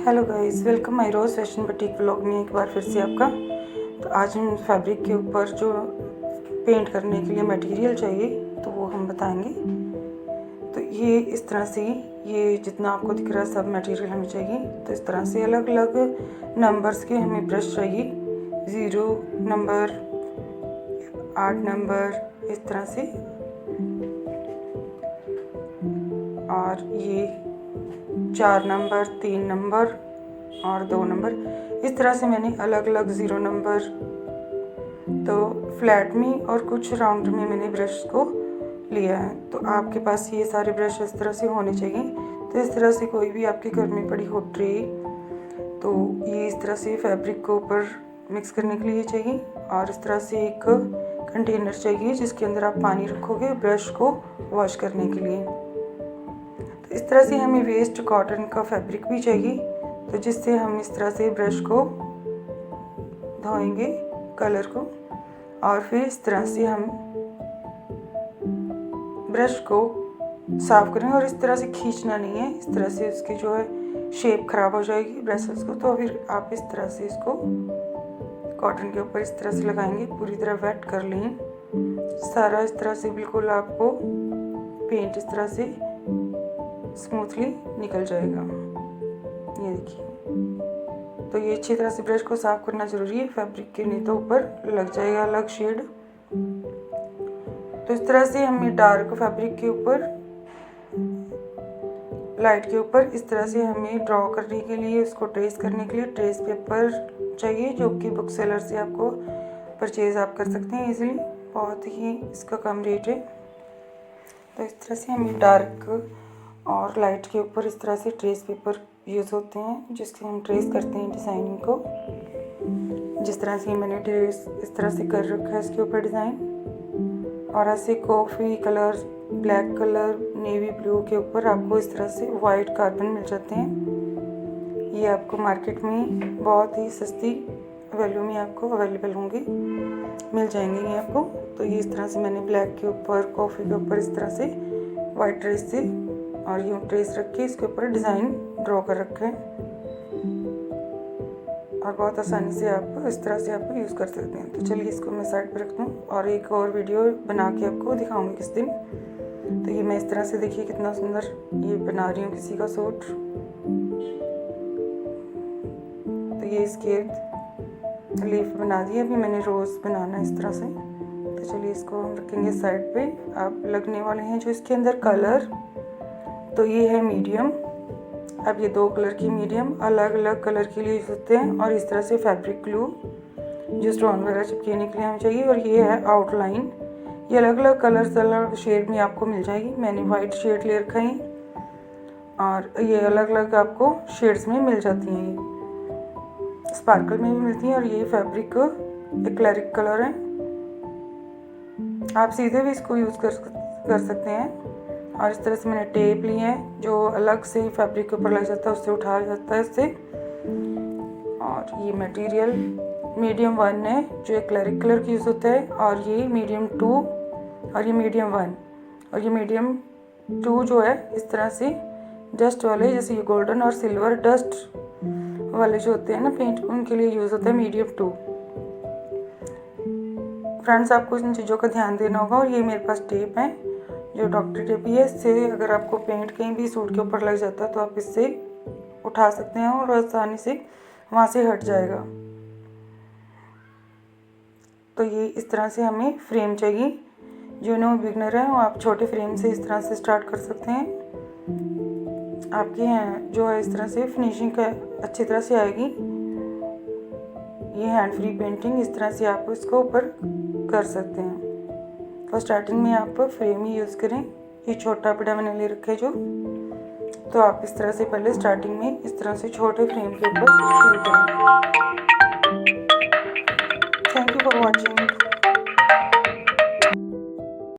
Hello guys, welcome my Rose fashion boutique vlog में एक बार फिर से आपका। तो आज हम फैब्रिक के ऊपर जो पेंट करने के लिए मटेरियल चाहिए तो वो हम बताएंगे। तो ये इस तरह से ये जितना आपको दिख रहा है सब मटेरियल हमें चाहिए। तो इस तरह से अलग अलग नंबर्स के हमें ब्रश चाहिए, 0 नंबर, 8 नंबर, इस तरह से। और ये 4 नंबर, 3 नंबर और 2 नंबर, इस तरह से मैंने अलग अलग 0 नंबर तो फ्लैट में और कुछ राउंड में मैंने ब्रश को लिया है। तो आपके पास ये सारे ब्रश इस तरह से होने चाहिए। तो इस तरह से कोई भी आपके घर में पड़ी हो ट्रे, तो ये इस तरह से फैब्रिक को ऊपर मिक्स करने के लिए चाहिए। और इस तरह से एक कंटेनर चाहिए जिसके अंदर आप पानी रखोगे ब्रश को वॉश करने के लिए। इस तरह से हमें वेस्ट कॉटन का फैब्रिक भी चाहिए, तो जिससे हम इस तरह से ब्रश को धोएंगे कलर को। और फिर इस तरह से हम ब्रश को साफ करेंगे। और इस तरह से खींचना नहीं है, इस तरह से उसकी जो है शेप खराब हो जाएगी ब्रशेस को। तो फिर आप इस तरह से इसको कॉटन के ऊपर इस तरह से लगाएंगे, पूरी तरह वेट कर लें सारा। इस तरह से बिल्कुल आपको पेंट इस तरह से स्मूथली निकल जाएगा। ये देखिए, तो ये अच्छी तरह से ब्रश को साफ करना ज़रूरी है फैब्रिक के, नहीं तो ऊपर लग जाएगा अलग शेड। तो इस तरह से हमें डार्क फैब्रिक के ऊपर, लाइट के ऊपर इस तरह से हमें ड्रॉ करने के लिए, उसको ट्रेस करने के लिए ट्रेस पेपर चाहिए, जो कि बुक सेलर से आपको परचेज़ आप कर सकते हैं इजीली। बहुत ही इसका कम रेट है। तो इस तरह से हमें डार्क और लाइट के ऊपर इस तरह से ट्रेस पेपर यूज़ होते हैं, जिससे हम ट्रेस करते हैं डिज़ाइनिंग को। जिस तरह से मैंने ट्रेस इस तरह से कर रखा है इसके ऊपर डिज़ाइन। और ऐसे coffee colour, black colour, navy blue के ऊपर आपको इस तरह से वाइट कार्बन मिल जाते हैं। ये आपको मार्केट में बहुत ही सस्ती वैल्यू में आपको अवेलेबल होंगे, मिल जाएंगे ये आपको। तो ये इस तरह से मैंने ब्लैक के ऊपर, कॉफ़ी के ऊपर इस तरह से वाइट ट्रेस से और यूँ ट्रेस रख के इसके ऊपर डिज़ाइन ड्रॉ कर रखा है। और बहुत आसानी से आप इस तरह से आप यूज़ कर सकते हैं। तो चलिए इसको मैं साइड पे रख दूँ और एक और वीडियो बना के आपको दिखाऊंगी किस दिन। तो ये मैं इस तरह से, देखिए कितना सुंदर ये बना रही हूँ किसी का सूट। तो ये इसके लीफ बना दी, अभी मैंने रोज़ बनाना है इस तरह से। तो चलिए इसको हम रखेंगे साइड पे। आप लगने वाले हैं जो इसके अंदर कलर, तो ये है मीडियम। अब ये 2 कलर की मीडियम अलग अलग कलर के लिए यूज होते हैं। और इस तरह से फैब्रिक ग्लू जो स्टोन वगैरह चिपकाने के लिए हमें चाहिए। और ये है आउटलाइन, ये अलग अलग कलर्स अलग शेड में आपको मिल जाएगी। मैंने वाइट शेड ले रखा है और ये अलग अलग आपको शेड्स में मिल जाती हैं। ये स्पार्कल में भी मिलती हैं। और ये फैब्रिक एक्लेरिक कलर है, आप सीधे भी इसको यूज़ कर सकते हैं। और इस तरह से मैंने टेप लिए हैं जो अलग से फैब्रिक के ऊपर लग जाता है, उससे उठाया जाता है इससे। और ये मटेरियल मीडियम 1 है जो एक्लेरिक कलर की यूज़ होता है। और ये मीडियम 2 और ये मीडियम 1 और ये मीडियम 2 जो है इस तरह से डस्ट वाले, जैसे ये गोल्डन और सिल्वर डस्ट वाले जो होते हैं ना पेंट, उनके लिए यूज़ होता है मीडियम 2। फ्रेंड्स, आपको इन चीज़ों का ध्यान देना होगा। और ये मेरे पास टेप है जो डॉक्टर टेप ही है। इससे अगर आपको पेंट कहीं भी सूट के ऊपर लग जाता है तो आप इससे उठा सकते हैं और आसानी से वहाँ से हट जाएगा। तो ये इस तरह से हमें फ्रेम चाहिए। जो नो बिगनर है वो आप छोटे फ्रेम से इस तरह से स्टार्ट कर सकते हैं। आपके हैं जो है इस तरह से फिनिशिंग का अच्छी तरह से आएगी। ये हैंड फ्री पेंटिंग इस तरह से आप इसको ऊपर कर सकते हैं। तो स्टार्टिंग में आप फ्रेम ही यूज़ करें। ये छोटा बड़ा मैंने ले रखा है जो, तो आप इस तरह से पहले स्टार्टिंग में इस तरह से छोटे फ्रेम के ऊपर शुरू करें। Thank you for watching.